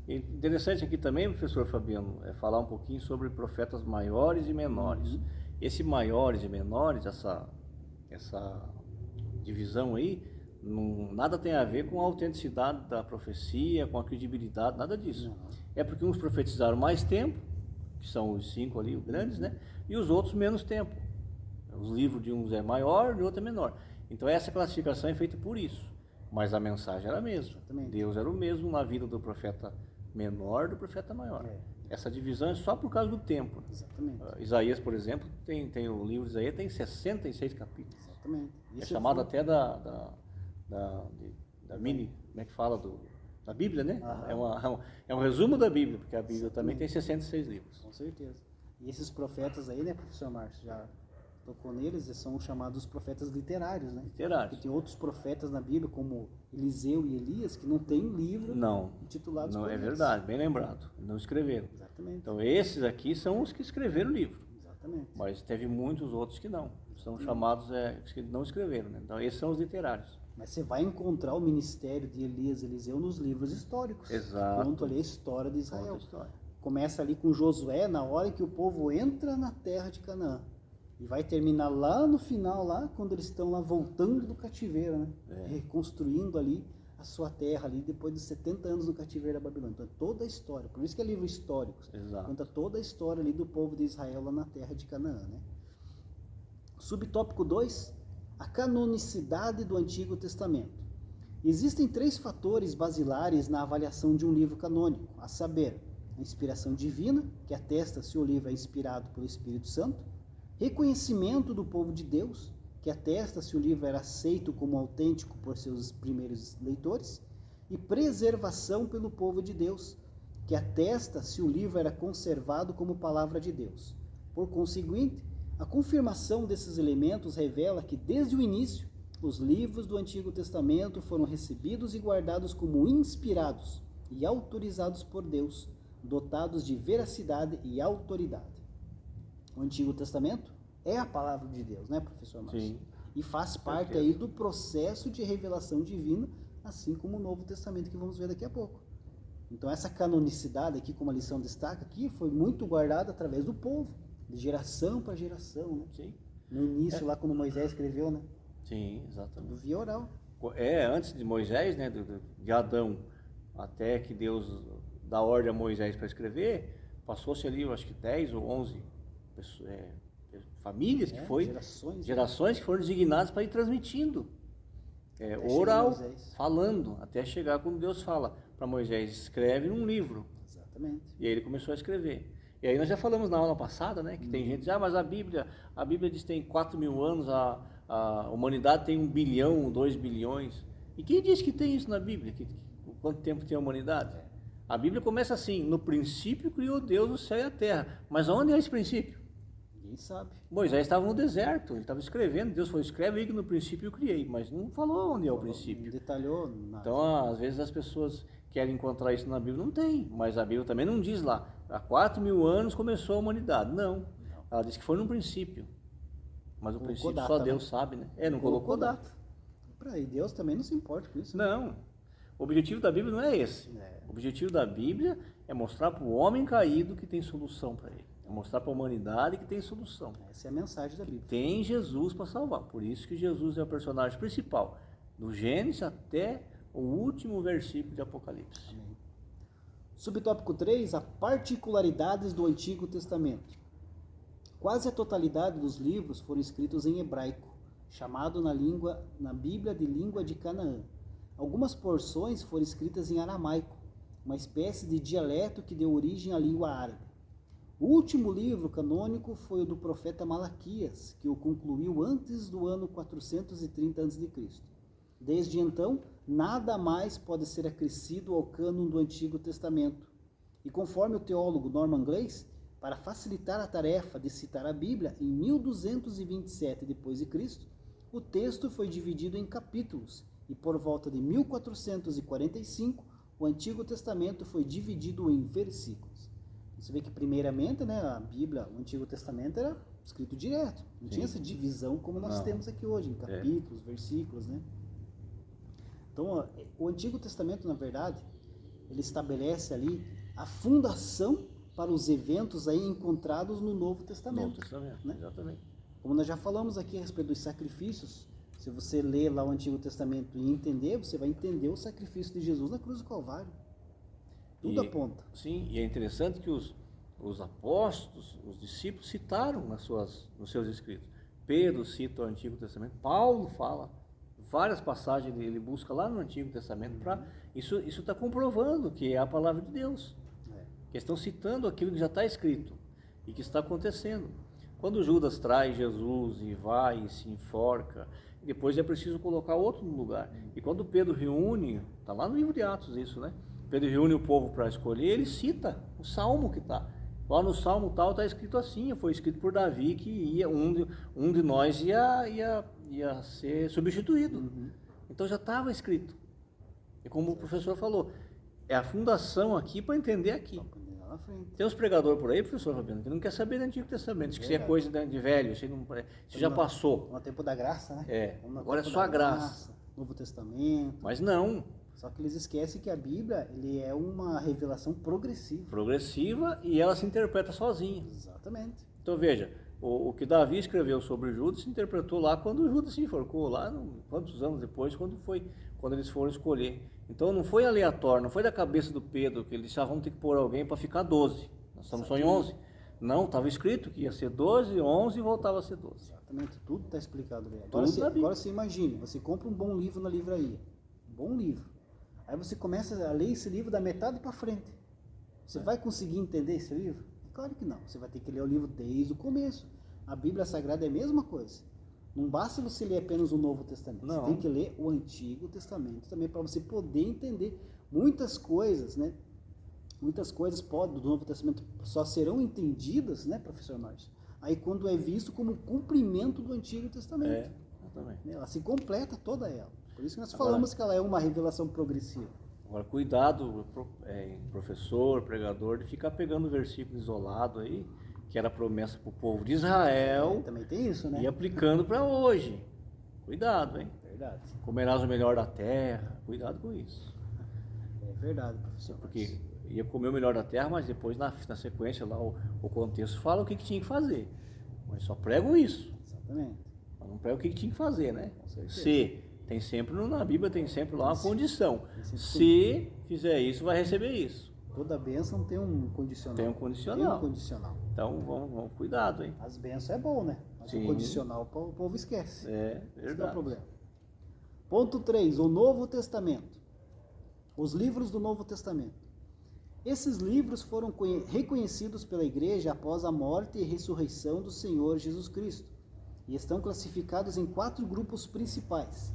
E interessante aqui também, professor Fabiano, é falar um pouquinho sobre profetas maiores e menores. Uhum. Esse maiores e menores, essa divisão aí, nada tem a ver com a autenticidade da profecia, com a credibilidade, nada disso. Não. É porque uns profetizaram mais tempo, que são os 5 ali, os grandes, né? E os outros menos tempo. Os livros de uns é maior, de outro é menor. Então essa classificação é feita por isso. Mas a mensagem era a mesma. Exatamente. Deus era o mesmo na vida do profeta menor e do profeta maior. Essa divisão é só por causa do tempo. Exatamente. Isaías, por exemplo, tem o livro de Isaías, tem 66 capítulos. Exatamente. É chamado até da mini, como é que fala, da Bíblia, né? É um resumo da Bíblia, porque a Bíblia também tem 66 livros. Com certeza. E esses profetas aí, né, professor Márcio, já tocou neles, eles são chamados profetas literários, né? Literários. E tem outros profetas na Bíblia, como Eliseu e Elias, que não tem livro intitulado Não, por é eles. verdade, bem lembrado. Não escreveram. Exatamente. Então esses aqui são os que escreveram o livro. Exatamente. Mas teve muitos outros que não. São chamados que não escreveram, né? Então esses são os literários. Mas você vai encontrar o ministério de Elias e Eliseu nos livros históricos. Exato. Conta ali a história de Israel. Conta a história. Começa ali com Josué, na hora que o povo entra na terra de Canaã. E vai terminar lá no final, lá quando eles estão lá voltando do cativeiro, né? Reconstruindo ali a sua terra ali depois de 70 anos no cativeiro da Babilônia. Então é toda a história, por isso que é livro histórico. Exato. Conta toda a história ali do povo de Israel lá na terra de Canaã, né? Subtópico 2, a canonicidade do Antigo Testamento. Existem 3 fatores basilares na avaliação de um livro canônico, a saber, a inspiração divina, que atesta se o livro é inspirado pelo Espírito Santo; reconhecimento do povo de Deus, que atesta se o livro era aceito como autêntico por seus primeiros leitores; e preservação pelo povo de Deus, que atesta se o livro era conservado como palavra de Deus. Por conseguinte, a confirmação desses elementos revela que, desde o início, os livros do Antigo Testamento foram recebidos e guardados como inspirados e autorizados por Deus, dotados de veracidade e autoridade. O Antigo Testamento é a palavra de Deus, né, professor Márcio? Sim. E faz parte aí do processo de revelação divina, assim como o Novo Testamento, que vamos ver daqui a pouco. Então essa canonicidade aqui, como a lição destaca aqui, foi muito guardada através do povo, de geração para geração, né? Sim. No início, lá quando Moisés escreveu, né? Sim, exatamente. Do via oral. Antes de Moisés, né, de Adão, até que Deus dá ordem a Moisés para escrever, passou-se ali, eu acho que 10 ou 11 famílias que gerações que foram designadas para ir transmitindo. Oral, falando, até chegar quando Deus fala para Moisés, escreve num livro. Exatamente. E aí ele começou a escrever. E aí nós já falamos na aula passada, né, que tem gente que diz, mas a Bíblia diz que tem 4.000 anos, a humanidade tem 1 bilhão, 2 bilhões. E quem diz que tem isso na Bíblia? Quanto tempo tem a humanidade? A Bíblia começa assim, no princípio criou Deus o céu e a terra. Mas onde é esse princípio? Ninguém sabe. Moisés estava no deserto, ele estava escrevendo, Deus falou, escreve aí que no princípio eu criei, mas não falou onde é o princípio. Não detalhou nada. Então, às vezes as pessoas querem encontrar isso na Bíblia, não tem, mas a Bíblia também não diz lá, há 4.000 anos começou a humanidade. Não, ela diz que foi no princípio, mas o princípio data, só Deus sabe, né? Não colocou data. E Deus também não se importa com isso. Não, o objetivo da Bíblia não é esse. O objetivo da Bíblia é mostrar para o homem caído que tem solução para ele. É mostrar para a humanidade que tem solução. Essa é a mensagem da Bíblia. Tem Jesus para salvar. Por isso que Jesus é o personagem principal, do Gênesis até o último versículo de Apocalipse. Amém. Subtópico 3, a particularidades do Antigo Testamento. Quase a totalidade dos livros foram escritos em hebraico, chamado na Bíblia de língua de Canaã. Algumas porções foram escritas em aramaico, uma espécie de dialeto que deu origem à língua árabe. O último livro canônico foi o do profeta Malaquias, que o concluiu antes do ano 430 a.C. Desde então, nada mais pode ser acrescido ao cânon do Antigo Testamento. E conforme o teólogo Norman Glees, para facilitar a tarefa de citar a Bíblia, em 1227 d.C., o texto foi dividido em capítulos, e por volta de 1445, o Antigo Testamento foi dividido em versículos. Você vê que primeiramente, né, a Bíblia, o Antigo Testamento era escrito direto, não tinha essa divisão como nós temos aqui hoje, em capítulos, versículos, né? Então, o Antigo Testamento, na verdade, ele estabelece ali a fundação para os eventos aí encontrados no Novo Testamento. Novo Testamento, né? Exatamente. Como nós já falamos aqui a respeito dos sacrifícios, se você ler lá o Antigo Testamento e entender, você vai entender o sacrifício de Jesus na cruz do Calvário. Tudo aponta. Sim, e é interessante que os apóstolos, os discípulos citaram nos seus escritos. Pedro cita o Antigo Testamento, Paulo fala, várias passagens ele busca lá no Antigo Testamento, isso está comprovando que é a palavra de Deus. Que estão citando aquilo que já está escrito e que está acontecendo. Quando Judas traz Jesus e vai e se enforca, depois é preciso colocar outro no lugar. E quando Pedro reúne, está lá no livro de Atos isso, né? Pedro reúne o povo para escolher, ele cita o salmo que está. Lá no salmo tal está escrito assim, foi escrito por Davi que um de nós ia ser substituído. Então já estava escrito. E como o professor falou, é a fundação aqui para entender aqui. Tem uns pregadores por aí, professor Fabiano, que não quer saber do Antigo Testamento, que isso é coisa de velho, isso já passou. No tempo da graça, né? Agora é só a graça. Novo Testamento. Mas não. Só que eles esquecem que a Bíblia ele é uma revelação progressiva. Progressiva e ela se interpreta sozinha. Exatamente. Então veja, o que Davi escreveu sobre Judas se interpretou lá quando Judas se enforcou, lá quantos anos depois, quando eles foram escolher. Então não foi aleatório, não foi da cabeça do Pedro que ele disse, vamos ter que pôr alguém para ficar 12. Nós estamos só em 11. Não, estava escrito que ia ser 12, 11 e voltava a ser 12. Exatamente, tudo está explicado ali. Agora você imagine, você compra um bom livro na livraria, um bom livro. Aí você começa a ler esse livro da metade para frente. Você vai conseguir entender esse livro? Claro que não, você vai ter que ler o livro desde o começo. A Bíblia Sagrada é a mesma coisa. Não basta você ler apenas o Novo Testamento. Não. Você tem que ler o Antigo Testamento também para você poder entender muitas coisas, né? Muitas coisas do Novo Testamento só serão entendidas, né, professor Márcio? Aí quando é visto como cumprimento do Antigo Testamento. Exatamente. Ela se completa toda ela. Por isso que nós falamos que ela é uma revelação progressiva. Agora, cuidado, professor, pregador, de ficar pegando versículo isolado aí, que era promessa para o povo de Israel. Também tem isso, né? E aplicando para hoje. Cuidado, hein? Verdade. Comerás o melhor da terra. Cuidado com isso. É verdade, professor. Porque ia comer o melhor da terra, mas depois na sequência lá o contexto fala o que tinha que fazer. Mas só prego isso. Exatamente. Mas não prego o que tinha que fazer, né? Com certeza. Se tem sempre, na Bíblia tem sempre lá uma condição. Se fizer isso, vai receber isso. Toda bênção tem um condicional. Tem um condicional. Tem um condicional. Então vamos cuidado, hein? As bênçãos é bom, né? Mas o condicional o povo esquece. É verdade. Esse é o problema. Ponto 3, o Novo Testamento. Os livros do Novo Testamento. Esses livros foram reconhecidos pela igreja após a morte e ressurreição do Senhor Jesus Cristo e estão classificados em 4 grupos principais: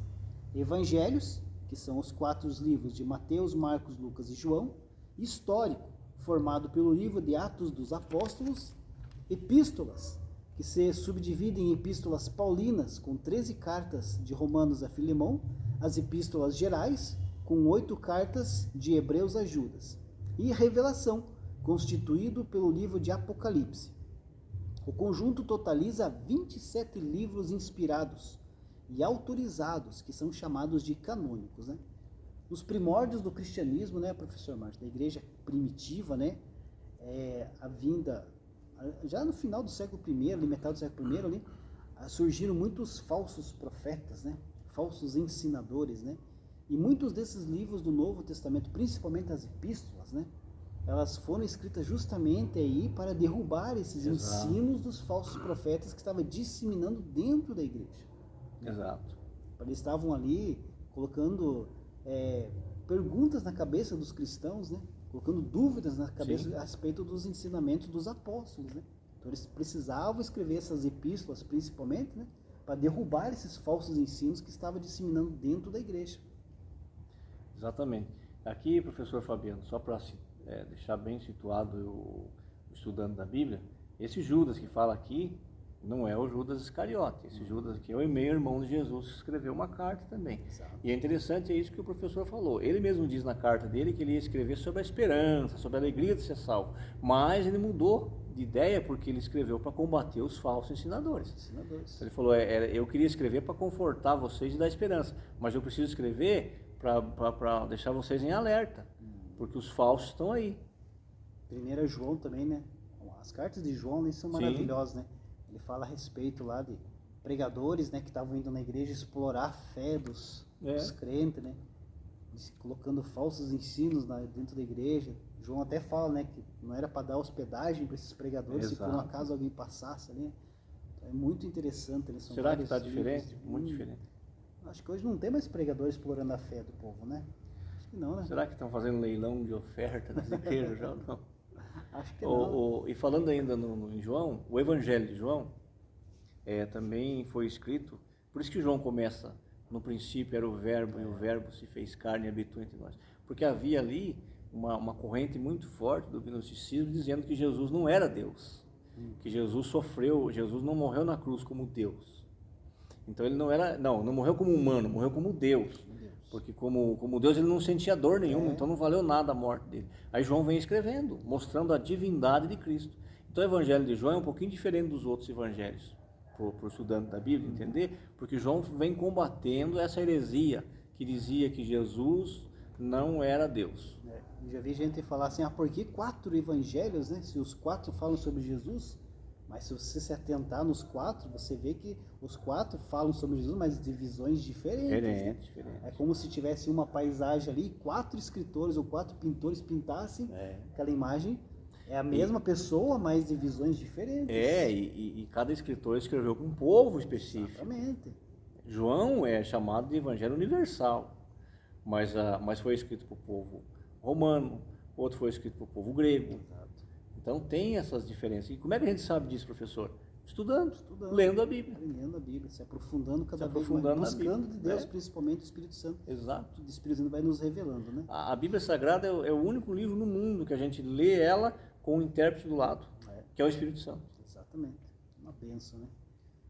Evangelhos, que são os 4 livros de Mateus, Marcos, Lucas e João; histórico, formado pelo livro de Atos dos Apóstolos; epístolas, que se subdividem em epístolas paulinas, com 13 cartas de Romanos a Filemão; as epístolas gerais, com 8 cartas de Hebreus a Judas; e revelação, constituído pelo livro de Apocalipse. O conjunto totaliza 27 livros inspirados e autorizados, que são chamados de canônicos, né? Nos primórdios do cristianismo, né, professor Márcio, da igreja primitiva, né, a vinda, já no final do século I, ali, metade do século I, ali, surgiram muitos falsos profetas, né, falsos ensinadores, né, e muitos desses livros do Novo Testamento, principalmente as epístolas, né, elas foram escritas justamente aí para derrubar esses ensinos dos falsos profetas que estavam disseminando dentro da igreja. Exato. Eles estavam ali colocando perguntas na cabeça dos cristãos, né? Colocando dúvidas na cabeça a respeito dos ensinamentos dos apóstolos, né? Então eles precisavam escrever essas epístolas, principalmente, né? Para derrubar esses falsos ensinos que estavam disseminando dentro da igreja. Exatamente. Aqui, professor Fabiano, só para deixar bem situado o estudante da Bíblia, esse Judas que fala aqui não é o Judas Iscariote. Esse Judas aqui é o meio irmão de Jesus, que escreveu uma carta também. Exato. E é interessante, é isso que o professor falou. Ele mesmo diz na carta dele que ele ia escrever sobre a esperança, sobre a alegria de ser salvo. Mas ele mudou de ideia porque ele escreveu para combater os falsos ensinadores. Ele falou, eu queria escrever para confortar vocês e dar esperança, mas eu preciso escrever para deixar vocês em alerta, porque os falsos estão aí. 1 João também, né? As cartas de João são maravilhosas, né? Ele fala a respeito lá de pregadores, né, que estavam indo na igreja explorar a fé dos crentes, né, colocando falsos ensinos dentro da igreja. João até fala, né, que não era para dar hospedagem para esses pregadores. Exato. Se por um acaso alguém passasse ali. Então, é muito interessante. Né? Será que está diferente? Muito diferente. Acho que hoje não tem mais pregadores explorando a fé do povo, né? Acho que não, né? Será que estão fazendo leilão de oferta nas igrejas já ou não? Acho que não. E falando ainda em João, o Evangelho de João também foi escrito, por isso que João começa, no princípio era o Verbo, e o Verbo se fez carne e habitou entre nós. Porque havia ali uma corrente muito forte do gnosticismo dizendo que Jesus não era Deus, que Jesus sofreu, Jesus não morreu na cruz como Deus. Então ele não morreu como humano, morreu como Deus. Porque como Deus ele não sentia dor nenhuma, então não valeu nada a morte dele. Aí João vem escrevendo, mostrando a divindade de Cristo. Então o evangelho de João é um pouquinho diferente dos outros evangelhos, para o estudante da Bíblia entender, porque João vem combatendo essa heresia que dizia que Jesus não era Deus. Eu já vi gente falar assim, por que 4 evangelhos, né? Se os 4 falam sobre Jesus, mas se você se atentar nos 4, você vê que os 4 falam sobre Jesus, mas de visões diferentes. Diferente. É como se tivesse uma paisagem ali, 4 escritores ou 4 pintores pintassem aquela imagem. É a mesma pessoa, mas de visões diferentes. E cada escritor escreveu para um povo específico. Exatamente. João é chamado de evangelho universal, mas foi escrito para o povo romano, outro foi escrito para o povo grego. Exato. Então tem essas diferenças. E como é que a gente sabe disso, professor? Estudando, lendo a Bíblia. Lendo a Bíblia, se aprofundando cada vez mais, buscando de Deus, principalmente o Espírito Santo. Exato. O Espírito Santo vai nos revelando, né? A Bíblia Sagrada é o único livro no mundo que a gente lê ela com o intérprete do lado, que é o Espírito Santo. Exatamente. Uma bênção, né?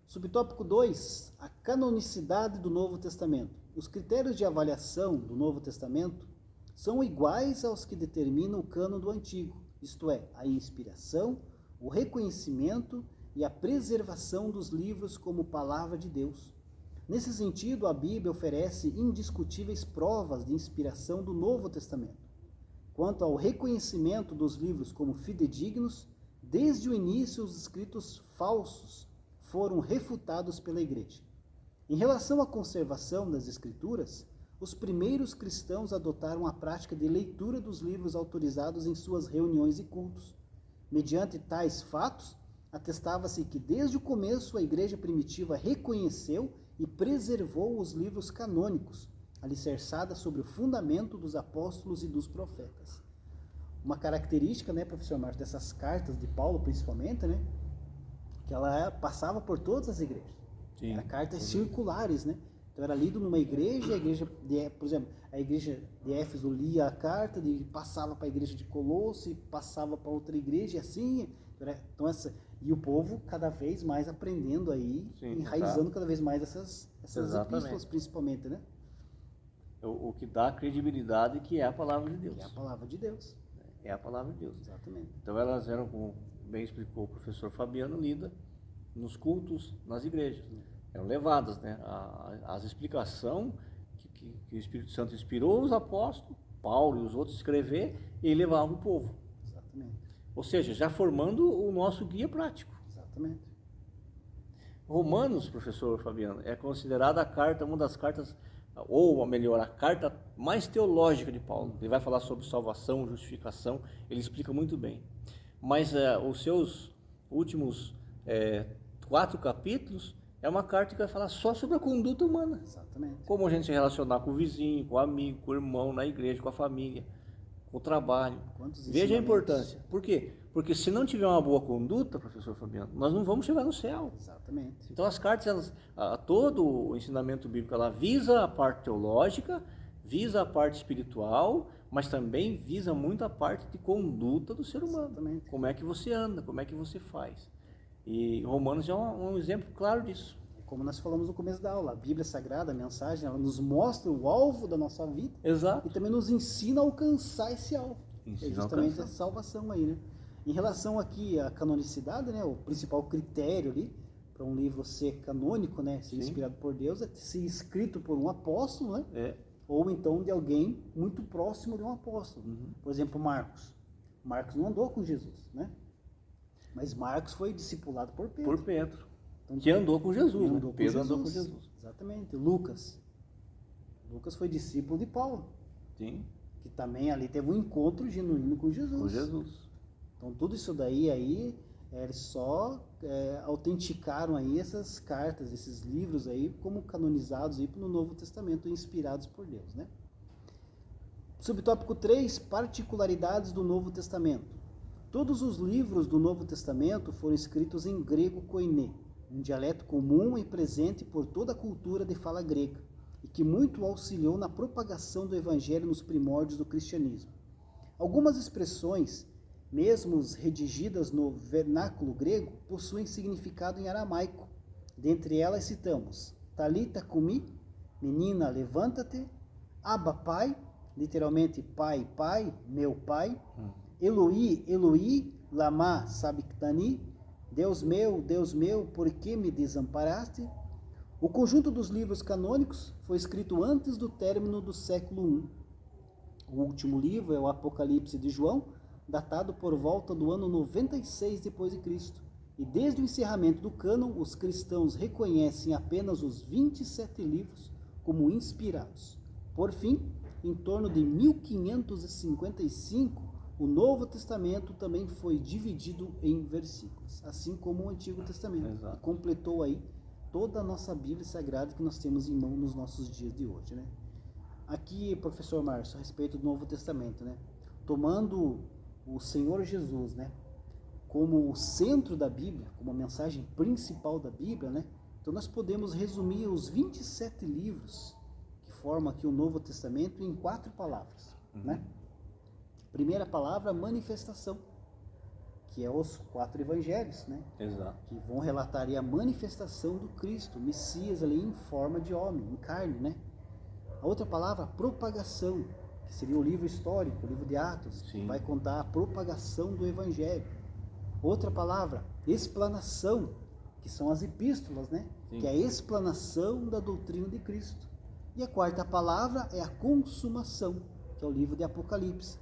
Subtópico 2, a canonicidade do Novo Testamento. Os critérios de avaliação do Novo Testamento são iguais aos que determinam o cânon do Antigo, isto é, a inspiração, o reconhecimento e a preservação dos livros como palavra de Deus. Nesse sentido, a Bíblia oferece indiscutíveis provas de inspiração do Novo Testamento. Quanto ao reconhecimento dos livros como fidedignos, desde o início os escritos falsos foram refutados pela Igreja. Em relação à conservação das Escrituras, os primeiros cristãos adotaram a prática de leitura dos livros autorizados em suas reuniões e cultos. Mediante tais fatos, atestava-se que desde o começo a Igreja primitiva reconheceu e preservou os livros canônicos, alicerçada sobre o fundamento dos apóstolos e dos profetas. Uma característica, né, professor Márcio, dessas cartas de Paulo, principalmente, né, que ela passava por todas as igrejas. Sim, eram cartas circulares, né? Então era lido numa igreja, por exemplo, a igreja de Éfeso lia a carta, passava para a igreja de Colosse, passava para outra igreja, e assim. Então e o povo cada vez mais aprendendo aí, sim, enraizando cada vez mais essas epístolas, principalmente, né? O que dá credibilidade que é a palavra de Deus. Que é a palavra de Deus. É a palavra de Deus. Exatamente. Então elas eram, como bem explicou o professor Fabiano, lidas nos cultos, nas igrejas. Eram levadas, né? As explicações que o Espírito Santo inspirou os apóstolos, Paulo e os outros escrever, e levavam o povo. Exatamente. Ou seja, já formando o nosso guia prático. Exatamente. Romanos, professor Fabiano, é considerada a carta, uma das cartas, ou melhor, a carta mais teológica de Paulo. Ele vai falar sobre salvação, justificação, ele explica muito bem. Mas os seus últimos 4 capítulos é uma carta que vai falar só sobre a conduta humana. Exatamente. Como a gente se relacionar com o vizinho, com o amigo, com o irmão, na igreja, com a família, com o trabalho. Veja a importância. Por quê? Porque se não tiver uma boa conduta, professor Fabiano, nós não vamos chegar no céu. Exatamente. Então as cartas, todo o ensinamento bíblico, ela visa a parte teológica, visa a parte espiritual, mas também visa muito a parte de conduta do ser humano. Exatamente. Como é que você anda, como é que você faz. E Romanos é um exemplo claro disso. Como nós falamos no começo da aula, a Bíblia Sagrada, a mensagem, ela nos mostra o alvo da nossa vida. Exato. E também nos ensina a alcançar esse alvo. É justamente a salvação aí, né? Em relação aqui à canonicidade, né, o principal critério ali para um livro ser canônico, né, ser inspirado por Deus, é ser escrito por um apóstolo, né? Ou então de alguém muito próximo de um apóstolo. Por exemplo, Marcos. Marcos não andou com Jesus, né? Mas Marcos foi discipulado por Pedro. Por Pedro. Então, que andou com Jesus. Né? Pedro andou com Jesus. Exatamente. Lucas. Lucas foi discípulo de Paulo. Sim. Que também ali teve um encontro genuíno com Jesus. Com Jesus. Então tudo isso daí aí, eles só autenticaram aí essas cartas, esses livros aí, como canonizados aí no Novo Testamento, inspirados por Deus, né? Subtópico 3, particularidades do Novo Testamento. Todos os livros do Novo Testamento foram escritos em grego koiné, um dialeto comum e presente por toda a cultura de fala grega, e que muito auxiliou na propagação do Evangelho nos primórdios do cristianismo. Algumas expressões, mesmo redigidas no vernáculo grego, possuem significado em aramaico. Dentre elas citamos Talita cumi, menina, levanta-te, Abba, pai, literalmente pai, pai, meu pai, Eloi, Eloi, lama sabachthani, Deus meu, por que me desamparaste? O conjunto dos livros canônicos foi escrito antes do término do século I. O último livro é o Apocalipse de João, datado por volta do ano 96 d.C. E desde o encerramento do cânon, os cristãos reconhecem apenas os 27 livros como inspirados. Por fim, em torno de 1555, o Novo Testamento também foi dividido em versículos, assim como o Antigo Testamento. Exato. E completou aí toda a nossa Bíblia Sagrada que nós temos em mão nos nossos dias de hoje, né? Aqui, professor Márcio, a respeito do Novo Testamento, né? Tomando o Senhor Jesus, né, como o centro da Bíblia, como a mensagem principal da Bíblia, né? Então nós podemos resumir os 27 livros que formam aqui o Novo Testamento em 4 palavras, né? Primeira palavra, manifestação, que é os 4 evangelhos, né? Exato. Que vão relatar aí a manifestação do Cristo, o Messias ali em forma de homem, em carne, né? A outra palavra, propagação, que seria o livro histórico, o livro de Atos, Sim. que vai contar a propagação do evangelho. Outra palavra, explanação, que são as epístolas, né? Sim. Que é a explanação da doutrina de Cristo. E a quarta palavra é a consumação, que é o livro de Apocalipse,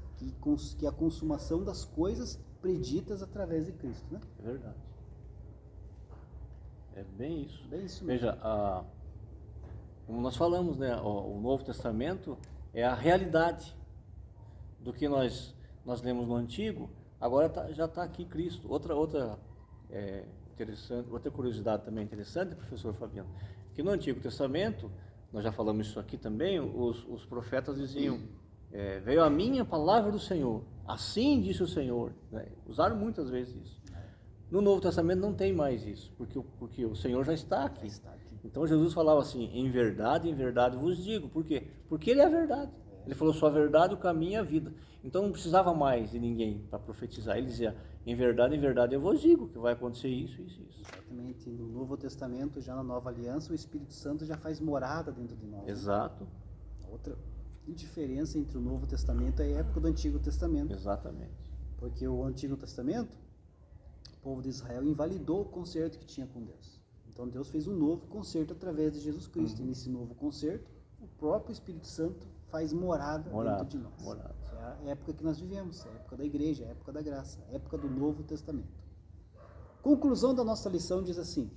que é a consumação das coisas preditas através de Cristo, né? É verdade. É bem isso. Bem isso mesmo. Veja, como nós falamos, né? O Novo Testamento é a realidade do que nós lemos no Antigo. Agora já está aqui Cristo. Outra interessante, outra curiosidade também interessante, professor Fabiano, que no Antigo Testamento, nós já falamos isso aqui também, os profetas diziam, veio a minha palavra do Senhor, assim disse o Senhor, né? Usaram muitas vezes isso. No Novo Testamento não tem mais isso, porque o Senhor já está aqui. Então Jesus falava assim, em verdade vos digo. Por quê? Porque Ele é a verdade. Ele falou, sua verdade, o caminho e a vida. Então não precisava mais de ninguém para profetizar. Ele dizia, em verdade eu vos digo que vai acontecer isso. Exatamente. No Novo Testamento, já na Nova Aliança, o Espírito Santo já faz morada dentro de nós. Exato. Né? Outra diferença entre o Novo Testamento e a época do Antigo Testamento. Exatamente. Porque o Antigo Testamento, o povo de Israel invalidou o concerto que tinha com Deus. Então Deus fez um novo concerto através de Jesus Cristo. E nesse novo concerto, o próprio Espírito Santo faz morada dentro de nós. É a época que nós vivemos, é a época da igreja, é a época da graça, é a época do Novo Testamento. Conclusão da nossa lição diz assim: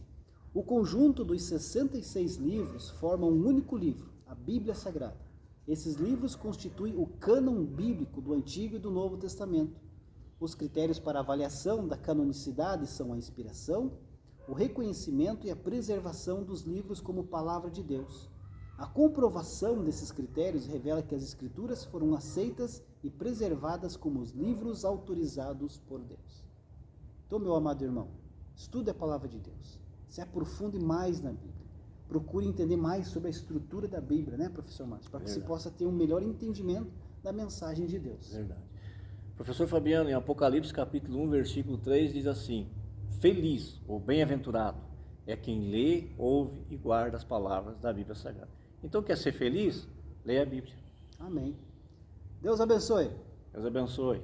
o conjunto dos 66 livros forma um único livro, a Bíblia Sagrada. Esses livros constituem o cânon bíblico do Antigo e do Novo Testamento. Os critérios para avaliação da canonicidade são a inspiração, o reconhecimento e a preservação dos livros como palavra de Deus. A comprovação desses critérios revela que as Escrituras foram aceitas e preservadas como os livros autorizados por Deus. Então, meu amado irmão, estude a palavra de Deus, se aprofunde mais na Bíblia, procure entender mais sobre a estrutura da Bíblia, né, professor Márcio? Para que você possa ter um melhor entendimento da mensagem de Deus. Verdade. Professor Fabiano, em Apocalipse capítulo 1, versículo 3, diz assim: feliz ou bem-aventurado é quem lê, ouve e guarda as palavras da Bíblia Sagrada. Então, quer ser feliz? Leia a Bíblia. Amém. Deus abençoe. Deus abençoe.